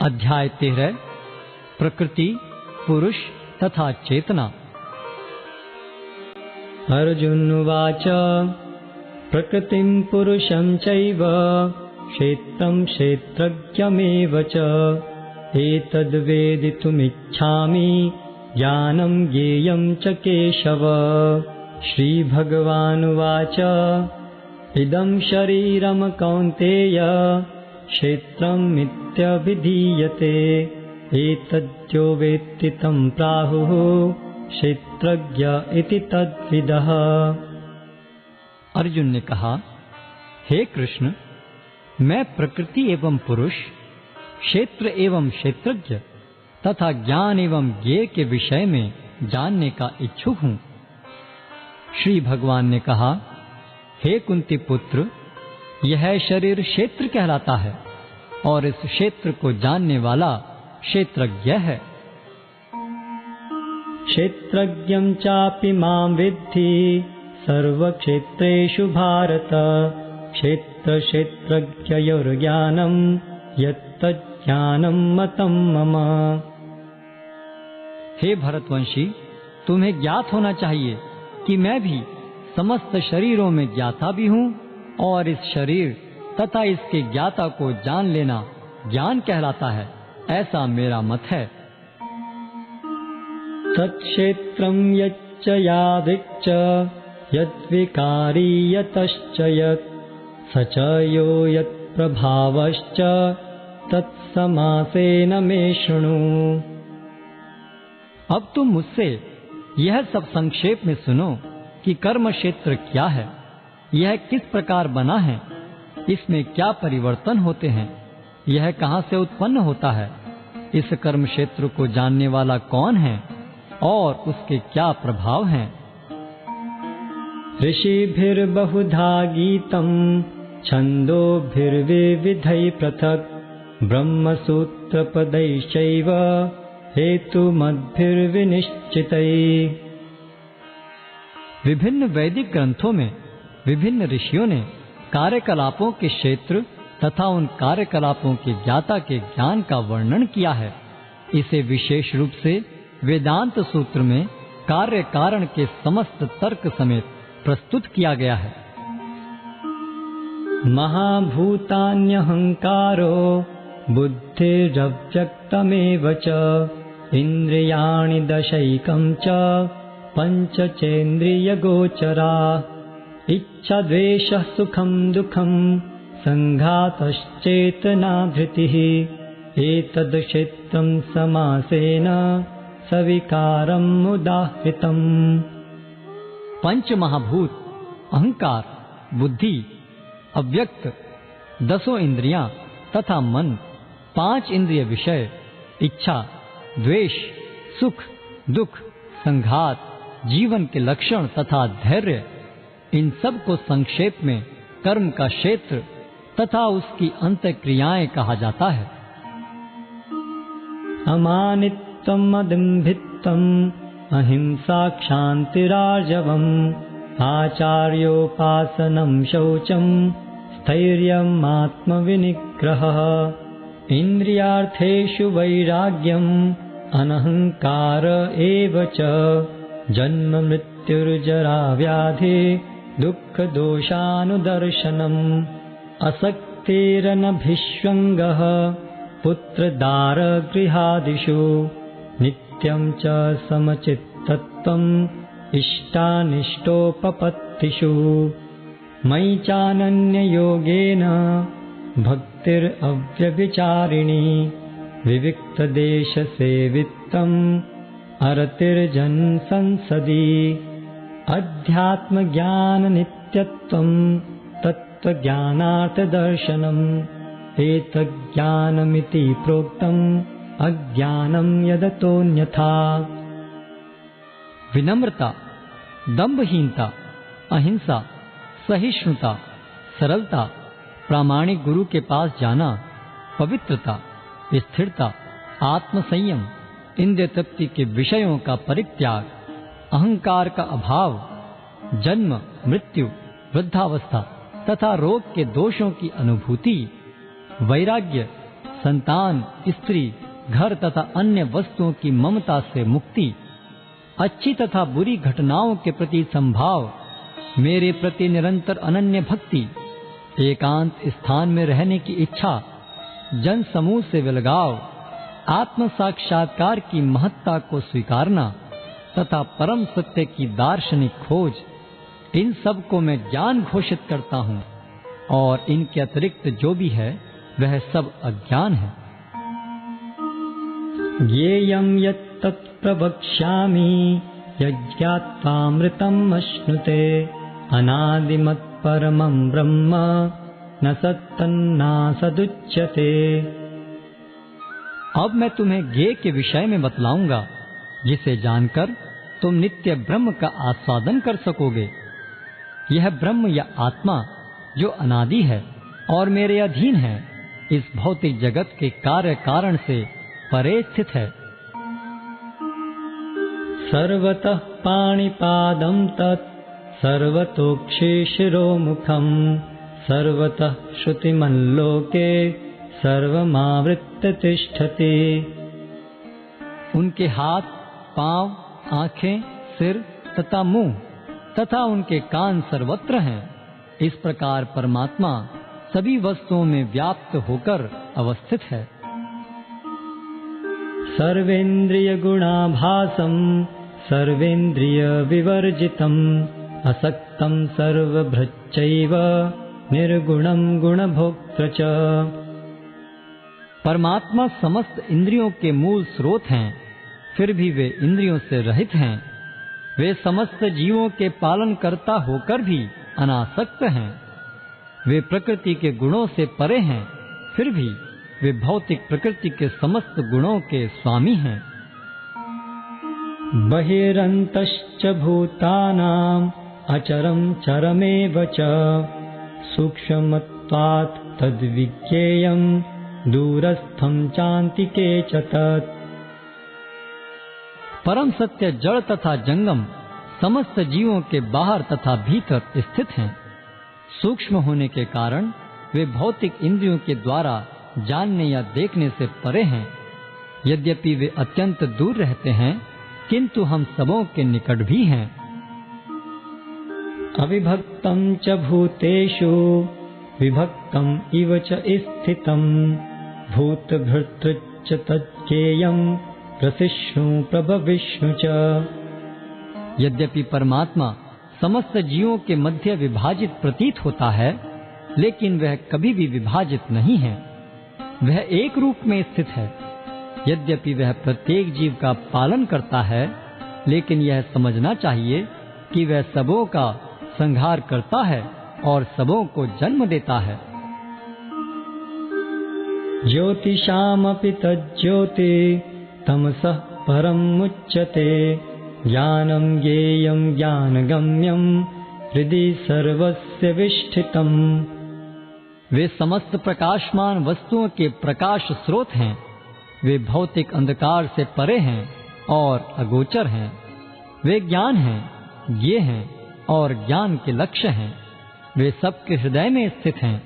अध्याय 13 प्रकृति, पुरुष तथा चेतना। अर्जुनवाच प्रकृतिं पुरुषं चैव क्षेत्रं क्षेत्रज्ञमेव च एतद्वेदितुमिच्छामि ज्ञानं ज्ञेयं च केशव। श्रीभगवानुवाच इदं शरीरं कौन्तेय क्षेत्रमित्यभिधीयते एतद्यो वेत्ति तं प्राहुः क्षेत्रज्ञ इति तद्विदः। अर्जुन ने कहा, हे कृष्ण, मैं प्रकृति एवं पुरुष, क्षेत्र एवं क्षेत्रज्ञ तथा ज्ञान एवं ज्ञेय के विषय में जानने का इच्छुक हूँ। श्री भगवान ने कहा, हे कुंती पुत्र, यह शरीर क्षेत्र कहलाता है और इस क्षेत्र को जानने वाला क्षेत्रज्ञ है। क्षेत्रज्ञं चापि मां विद्धि सर्वक्षेत्रेषु भारत क्षेत्र क्षेत्रज्ञयोर्ज्ञानं यत्तज्ज्ञानं मतं मम। हे भरतवंशी, तुम्हें ज्ञात होना चाहिए कि मैं भी समस्त शरीरों में ज्ञाता भी हूँ और इस शरीर तथा इसके ज्ञाता को जान लेना ज्ञान कहलाता है, ऐसा मेरा मत है। तत्क्षेत्रं यच्च यादृक् च यद्विकारी यतश्च यत् स च यो यत्प्रभावश्च तत्समासेन मे शृणु। अब तुम मुझसे यह सब संक्षेप में सुनो कि कर्म क्षेत्र क्या है, यह किस प्रकार बना है, इसमें क्या परिवर्तन होते हैं, यह कहाँ से उत्पन्न होता है, इस कर्म क्षेत्र को जानने वाला कौन है और उसके क्या प्रभाव हैं। ऋषिभिर्बहुधा गीतं छन्दोभिर्विविधैः पृथक् ब्रह्मसूत्रपदैश्चैव हेतुमद्भिर्विनिश्चितैः। विभिन्न वैदिक ग्रंथों में विभिन्न ऋषियों ने कार्यकलापों के क्षेत्र तथा उन कार्यकलापों के ज्ञाता के ज्ञान का वर्णन किया है। इसे विशेष रूप से वेदांत सूत्र में कार्य कारण के समस्त तर्क समेत प्रस्तुत किया गया है। महाभूतान्यहंकारो बुद्धिरव्यक्तमेव च इंद्रियाणि दशैकं च पंचचेन्द्रियगोचरा इच्छा द्वेषः सुखं दुःखं संघातश्चेतना धृतिः एतद् क्षेत्रं समासेन सविकारम् उदाहृतम्। पंच महाभूत, अहंकार, बुद्धि, अव्यक्त, दसों इंद्रियां तथा मन, पांच इंद्रिय विषय, इच्छा, द्वेष, सुख, दुख, संघात, जीवन के लक्षण तथा धैर्य, इन सब को संक्षेप में कर्म का क्षेत्र तथा उसकी अंतःक्रियाएं कहा जाता है। अमानित्वम् अदम्भित्वम् अहिंसा क्षान्तिरार्जवम् आचार्योपासनं शौचं स्थैर्यम् आत्मविनिग्रहः इन्द्रियार्थेषु वैराग्यम् अनहंकार एव च जन्म मृत्युर्जरा व्याधि दुःख दोषानुदर्शनम् असक्तिरनभिष्वङ्गः पुत्रदार गृहादिषु नित्यं च समचित्तत्वम् इष्टानिष्टोपपत्तिषु मयि चानन्ययोगेन भक्तिरव्यभिचारिणी विविक्तदेशसेवित्वम् अरतिर्जन् संसदि अध्यात्मज्ञाननित्यत्वम् तत्त्वज्ञानार्थदर्शनम् एतज्ज्ञानमिति प्रोक्तम् अज्ञानं यदतोऽन्यथा। विनम्रता, दंभहीनता, अहिंसा, सहिष्णुता, सरलता, प्रामाणिक गुरु के पास जाना, पवित्रता, स्थिरता, आत्मसंयम, इंद्रिय तृप्ति के विषयों का परित्याग, अहंकार का अभाव, जन्म, मृत्यु, वृद्धावस्था तथा रोग के दोषों की अनुभूति, वैराग्य, संतान, स्त्री, घर तथा अन्य वस्तुओं की ममता से मुक्ति, अच्छी तथा बुरी घटनाओं के प्रति संभाव, मेरे प्रति निरंतर अनन्य भक्ति, एकांत स्थान में रहने की इच्छा, जन समूह से विलगाव, आत्म साक्षात्कार की महत्ता को स्वीकारना तथा परम सत्य की दार्शनिक खोज, इन सब को मैं ज्ञान घोषित करता हूँ और इनके अतिरिक्त जो भी है वह सब अज्ञान है। ज्ञेयं यत्तत् प्रवक्ष्यामि यज्ञात्वामृतम् अश्नुते अनादिमत् परमं ब्रह्म न सत्तन्नासदुच्यते। अब मैं तुम्हें ज्ञेय के विषय में बतलाऊंगा जिसे जानकर तुम नित्य ब्रह्म का आस्वादन कर सकोगे। यह ब्रह्म या आत्मा जो अनादि है और मेरे अधीन है, इस भौतिक जगत के कार्य कारण से परे स्थित है। सर्वतः पाणिपादं तत् सर्वतोक्षिशिरोमुखम् सर्वतः श्रुतिमल्लोके सर्वमावृत्य तिष्ठति। उनके हाथ, पांव, आंखें, सिर तथा मुंह तथा उनके कान सर्वत्र हैं। इस प्रकार परमात्मा सभी वस्तुओं में व्याप्त होकर अवस्थित है। सर्वेन्द्रिय गुणाभासं सर्वेन्द्रिय विवर्जितम् असक्तं सर्वभृच्चैव निर्गुणं गुणभोक्तृ च। परमात्मा समस्त इंद्रियों के मूल स्रोत हैं, फिर भी वे इंद्रियों से रहित हैं। वे समस्त जीवों के पालन करता होकर भी अनासक्त हैं। वे प्रकृति के गुणों से परे हैं, फिर भी वे भौतिक प्रकृति के समस्त गुणों के स्वामी हैं। बहिरन्तश्च भूतानाम् अचरं चरमेव च सूक्ष्मत्वात् तद्विज्ञेयं दूरस्थं चान्तिके च तत्। परम सत्य जड़ तथा जंगम समस्त जीवों के बाहर तथा भीतर स्थित हैं। सूक्ष्म होने के कारण वे भौतिक इंद्रियों के द्वारा जानने या देखने से परे हैं। यद्यपि वे अत्यंत दूर रहते हैं, किंतु हम सबों के निकट भी हैं। अविभक्तं च भूतेषु विभक्तं इव च स्थितं भूतभर्तृ च तज्ज्ञेयं प्रसिष्णु प्रभविष्णु च। यद्यपि परमात्मा समस्त जीवों के मध्य विभाजित प्रतीत होता है, लेकिन वह कभी भी विभाजित नहीं है। वह एक रूप में स्थित है। यद्यपि वह प्रत्येक जीव का पालन करता है, लेकिन यह समझना चाहिए कि वह सबों का संहार करता है और सबों को जन्म देता है। ज्योतिषामपि तज्ज्योति तमसः परं मुच्यते ज्ञानं ज्ञेयं ज्ञानगम्यं हृदि सर्वस्य विष्ठितम्। वे समस्त प्रकाशमान वस्तुओं के प्रकाश स्रोत हैं। वे भौतिक अंधकार से परे हैं और अगोचर हैं। वे ज्ञान हैं, ज्ञेय हैं और ज्ञान के लक्ष्य हैं। वे सबके हृदय में स्थित हैं।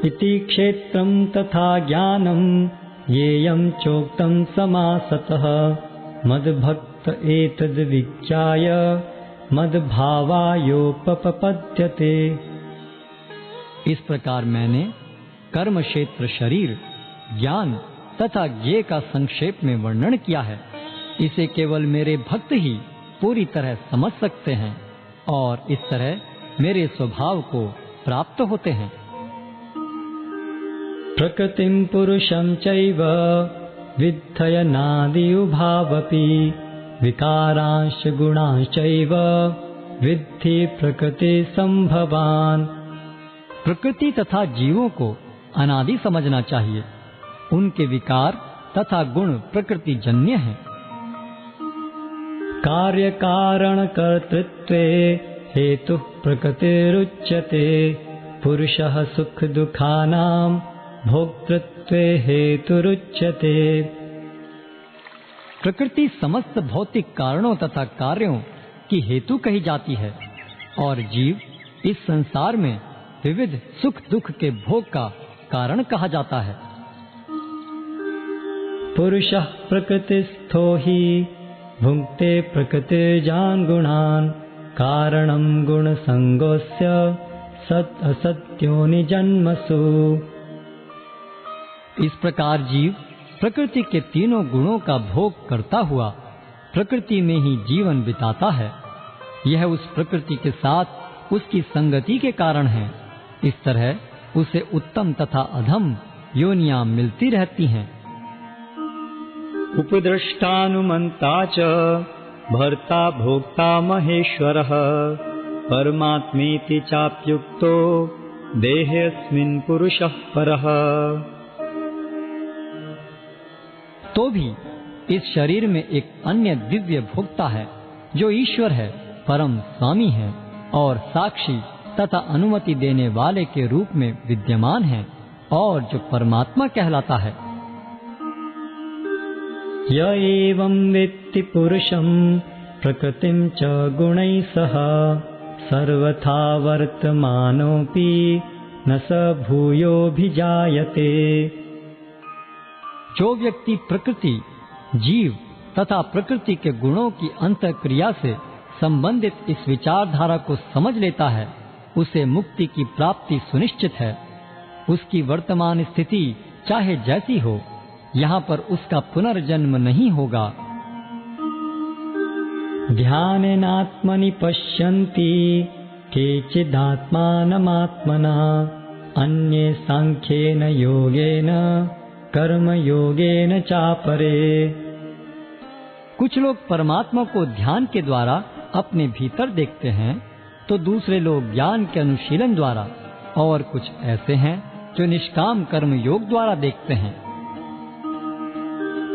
इति क्षेत्रं तथा ज्ञानं ज्ञेयं चोक्तं समासतः मद्भक्त एतद्विज्ञाय मद्भावायोपपद्यते। इस प्रकार मैंने कर्म क्षेत्र, शरीर, ज्ञान तथा ज्ञेय का संक्षेप में वर्णन किया है। इसे केवल मेरे भक्त ही पूरी तरह समझ सकते हैं और इस तरह मेरे स्वभाव को प्राप्त होते हैं। प्रकृतिं पुरुषं चैव विद्धयनादि उभावपि विकारांश गुणांश्चैव विद्धि प्रकृति संभवान्। प्रकृति तथा जीवों को अनादि समझना चाहिए। उनके विकार तथा गुण प्रकृति जन्य हैं। कार्य कारण कर्तृत्वे हेतु प्रकृतिरुच्यते पुरुषः सुख दुखानां भोक्तृत्वे हेतुरुच्यते। प्रकृति समस्त भौतिक कारणों तथा कार्यों की हेतु कही जाती है और जीव इस संसार में विविध सुख दुख के भोग का कारण कहा जाता है। पुरुषः प्रकृतिस्थो हि भुङ्क्ते प्रकृतिजान् गुणान् कारणं गुणसङ्गोऽस्य सत् असत्योनि जन्मसु। इस प्रकार जीव प्रकृति के तीनों गुणों का भोग करता हुआ प्रकृति में ही जीवन बिताता है। यह उस प्रकृति के साथ उसकी संगति के कारण है। इस तरह उसे उत्तम तथा अधम योनियां मिलती रहती हैं। उपद्रष्टानुमन्ता च भर्ता भोक्ता महेश्वरः परमात्मेति चाप्युक्तो देहेऽस्मिन् पुरुषः परः। तो भी इस शरीर में एक अन्य दिव्य भोक्ता है जो ईश्वर है, परम स्वामी है और साक्षी तथा अनुमति देने वाले के रूप में विद्यमान है और जो परमात्मा कहलाता है। य एवं वेत्ति पुरुषं प्रकृतिं च गुणैः सह सर्वथा वर्तमानोऽपि न स भूयोऽभिजायते। जो व्यक्ति प्रकृति, जीव तथा प्रकृति के गुणों की अंतःक्रिया से संबंधित इस विचारधारा को समझ लेता है, उसे मुक्ति की प्राप्ति सुनिश्चित है। उसकी वर्तमान स्थिति चाहे जैसी हो, यहाँ पर उसका पुनर्जन्म नहीं होगा। ध्यानेनात्मनि पश्यन्ति केचिदात्मानमात्मना अन्ये सांख्येन योगेन कर्मयोगेन चापरे। कुछ लोग परमात्मा को ध्यान के द्वारा अपने भीतर देखते हैं, तो दूसरे लोग ज्ञान के अनुशीलन द्वारा, और कुछ ऐसे हैं जो निष्काम कर्म योग द्वारा देखते हैं।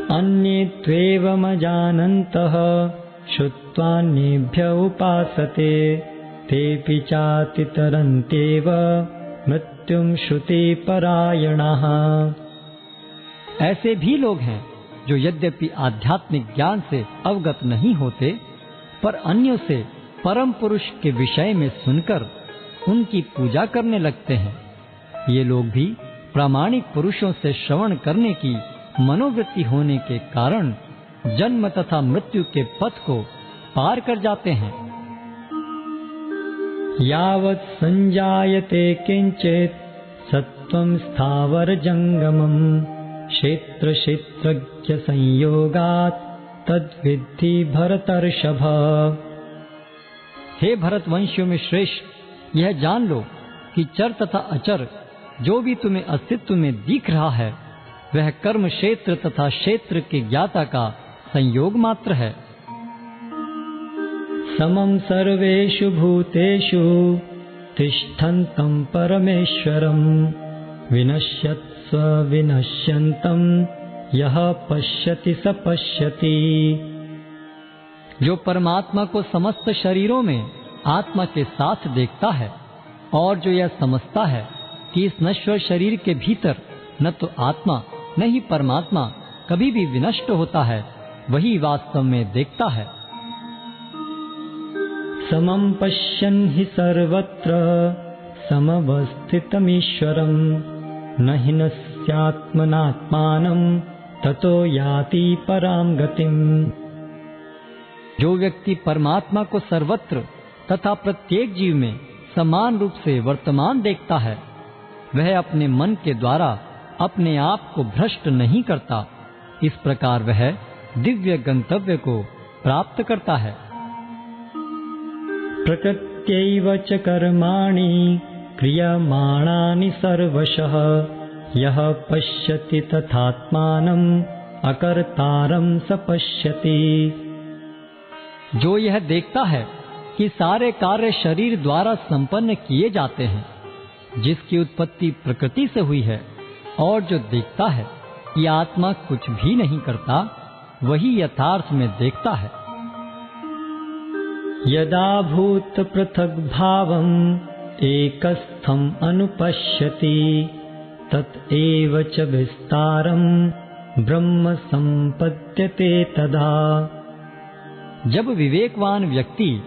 अन्ये त्वेवमजानन्तः श्रुत्वान्येभ्य उपासते तेऽपि चातितरन्त्येव मृत्युं श्रुतिपरायणाः। ऐसे भी लोग हैं जो यद्यपि आध्यात्मिक ज्ञान से अवगत नहीं होते, पर अन्यों से परम पुरुष के विषय में सुनकर उनकी पूजा करने लगते हैं। ये लोग भी प्रामाणिक पुरुषों से श्रवण करने की मनोवृत्ति होने के कारण जन्म तथा मृत्यु के पथ को पार कर जाते हैं। यावत् संजायते किंचित् सत्त्वं स्थावर जंगमम् क्षेत्र क्षेत्रज्ञ संयोगात् तद्विद्धि भरतर्षभ। हे भरतवंशियों में श्रेष्ठ, यह जान लो कि चर तथा अचर जो भी तुम्हें अस्तित्व में दिख रहा है, वह कर्म क्षेत्र तथा क्षेत्र के ज्ञाता का संयोग मात्र है। समं सर्वेषु भूतेषु तिष्ठन्तं परमेश्वरं विनश्यत्स्व विनश्यन्तं यः पश्यति स पश्यति। जो परमात्मा को समस्त शरीरों में आत्मा के साथ देखता है और जो यह समझता है कि इस नश्वर शरीर के भीतर न तो आत्मा न ही परमात्मा कभी भी विनष्ट होता है, वही वास्तव में देखता है। समं पश्यन् हि सर्वत्र समवस्थितमीश्वरं न हि नस्यात्मनात्मानं ततो याति परां गतिम्। जो व्यक्ति परमात्मा को सर्वत्र तथा प्रत्येक जीव में समान रूप से वर्तमान देखता है, वह अपने मन के द्वारा अपने आप को भ्रष्ट नहीं करता। इस प्रकार वह दिव्य गंतव्य को प्राप्त करता है। प्रकृत्यैव च कर्माणि क्रियमाणानि सर्वशः यः पश्यति तथात्मानम् अकर्तारं स पश्यति। जो यह देखता है कि सारे कार्य शरीर द्वारा संपन्न किए जाते हैं, जिसकी उत्पत्ति प्रकृति से हुई है, और जो देखता है कि आत्मा कुछ भी नहीं करता, वही यथार्थ में देखता है। यदा भूत पृथक् भावम् एकस्थम् अनुपश्यति तत् एव च विस्तारम् ब्रह्म संपद्यते तदा। जब विवेकवान व्यक्ति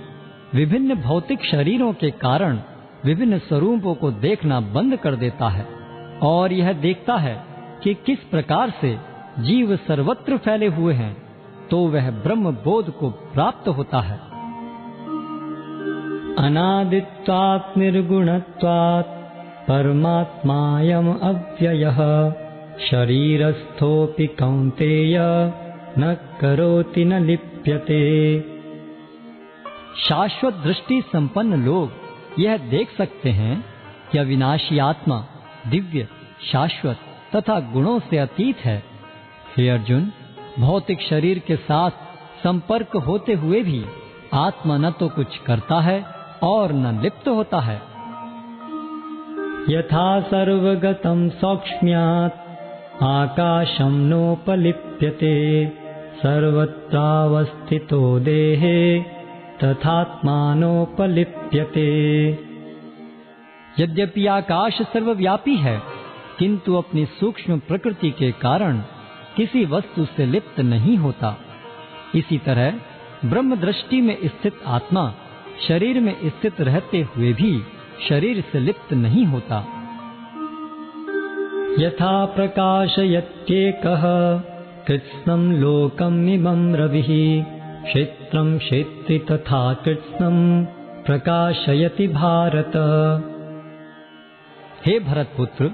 विभिन्न भौतिक शरीरों के कारण विभिन्न स्वरूपों को देखना बंद कर देता है, और यह देखता है कि किस प्रकार से जीव सर्वत्र फैले हुए हैं, तो वह ब्रह्म बोध को प्राप्त होता है। अनादित्वात् निर्गुणत्वात् परमात्मायम् अव्ययः शरीरस्थोऽपि कौन्तेय न करोति न लिप्यते। शाश्वत दृष्टि संपन्न लोग यह देख सकते हैं कि अविनाशी आत्मा दिव्य, शाश्वत तथा गुणों से अतीत है। हे अर्जुन, भौतिक शरीर के साथ संपर्क होते हुए भी आत्मा न तो कुछ करता है और न लिप्त होता है। यथा सर्वगतं सौक्ष्म्यात् आकाशं नोपलिप्यते सर्वत्रावस्थितो देहे तथात्मानोपलिप्यते। यद्यपि आकाश सर्वव्यापी है, किंतु अपनी सूक्ष्म प्रकृति के कारण किसी वस्तु से लिप्त नहीं होता। इसी तरह ब्रह्म दृष्टि में स्थित आत्मा शरीर में स्थित रहते हुए भी शरीर से लिप्त नहीं होता। यथा प्रकाशयत्येकः कृत्स्नं लोकमिमं रविः क्षेत्रं क्षेत्री तथा कृत्स्नं प्रकाशयति भारत। हे भरतपुत्र,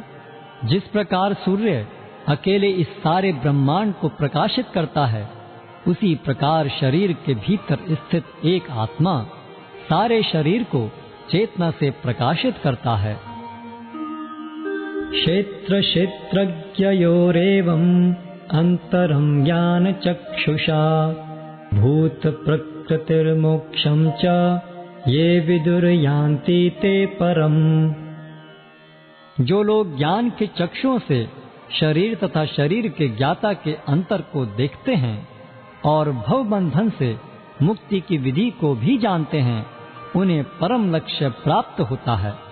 जिस प्रकार सूर्य अकेले इस सारे ब्रह्मांड को प्रकाशित करता है, उसी प्रकार शरीर के भीतर स्थित एक आत्मा सारे शरीर को चेतना से प्रकाशित करता है। क्षेत्र क्षेत्रज्ञयोरेवम् अंतरं ज्ञान चक्षुषा भूत प्रकृतिर्मोक्षं च ये विदुर्यान्ति ते परम। जो लोग ज्ञान के चक्षुओं से शरीर तथा शरीर के ज्ञाता के अंतर को देखते हैं और भव बंधन से मुक्ति की विधि को भी जानते हैं, उन्हें परम लक्ष्य प्राप्त होता है।